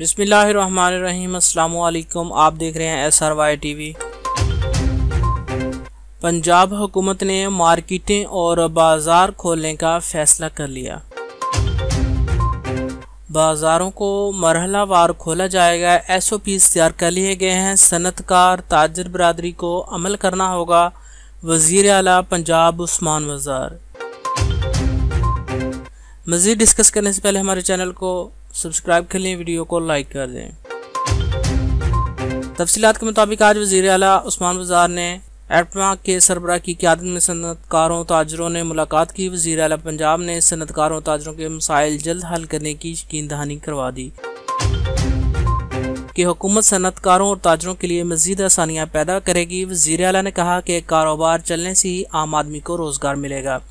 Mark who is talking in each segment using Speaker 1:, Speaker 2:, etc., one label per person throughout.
Speaker 1: बिस्मिल्लाहिर्रहमानिर्रहीम। अस्सलामु अलैकुम। आप देख रहे हैं SRY TV। पंजाब हुकूमत ने मार्केटें और बाज़ार खोलने का फैसला कर लिया। बाज़ारों को मरहलावार खोला जाएगा। SOPs तैयार कर लिए गए हैं। सनतकार ताजर बरादरी को अमल करना होगा। वज़ीर आला पंजाब उस्मान वज़ार। मज़ीद डिस्कस करने से पहले हमारे चैनल को सब्सक्राइब कर लें, वीडियो को लाइक कर दें। तफसीलात के मुताबिक आज वज़ीर आला उस्मान वज़ार ने एटमा के सरबराह की क़यादत में सनतकारों ताजरों ने मुलाकात की। वज़ीर आला पंजाब ने सनतकारों ताजरों के मसाइल जल्द हल करने की यकीन दहानी करवा दी कि हुकूमत सनतकारों और ताजरों के लिए मज़ीद आसानियाँ पैदा करेगी। वज़ीर आला ने कहा कि कारोबार चलने से ही आम आदमी को रोज़गार मिलेगा।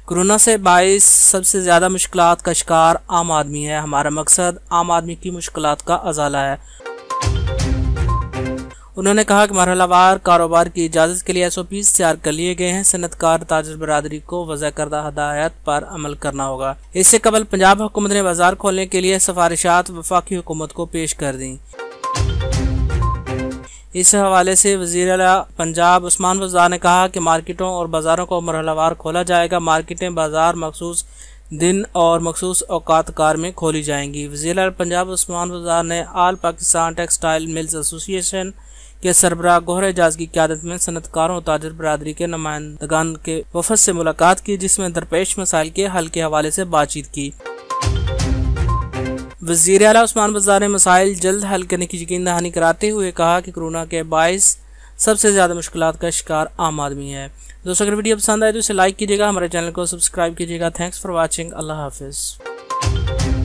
Speaker 1: कोरोना से बाइस सबसे ज़्यादा मुश्किलात का शिकार आम आदमी है। हमारा मकसद आम आदमी की मुश्किलात का अजाला है। उन्होंने कहा कि मरहलावार कारोबार की इजाज़त के लिए SOPs तैयार कर लिए गए हैं। सनतकार ताजर बरादरी को वज़ा करदा हदायत पर अमल करना होगा। इससे कबल पंजाब हुकूमत ने बाजार खोलने के लिए सिफारिशात वफाकी हुकूमत को पेश कर दी। इस हवाले से वज़ीर आला पंजाब उस्मान वज़ार ने कहा कि मार्केटों और बाज़ारों को मरहलावार खोला जाएगा। मार्केटें बाज़ार मखसूस दिन और मखसूस औकात कार में खोली जाएंगी। वज़ीर आला पंजाब उस्मान वज़ार ने आल पाकिस्तान टेक्सटाइल मिल्स एसोसिएशन के सरबराह गोहर एजाज की क़यादत में सनतकारों और ताजर बरादरी के नुमाइंदगान के वफ़द से मुलाकात की, जिसमें दरपेश मसाइल के हल के हवाले से बातचीत की। वज़ीर आला उस्मान वज़ार ने मसाइल जल्द हल करने की यकीन दहानी कराते हुए कहा कि कोरोना के बाइस सबसे ज़्यादा मुश्किलात का शिकार आम आदमी है। दोस्तों, अगर वीडियो पसंद आए तो इसे लाइक कीजिएगा, हमारे चैनल को सब्सक्राइब कीजिएगा। Thanks for watching. अल्लाह हाफिज़।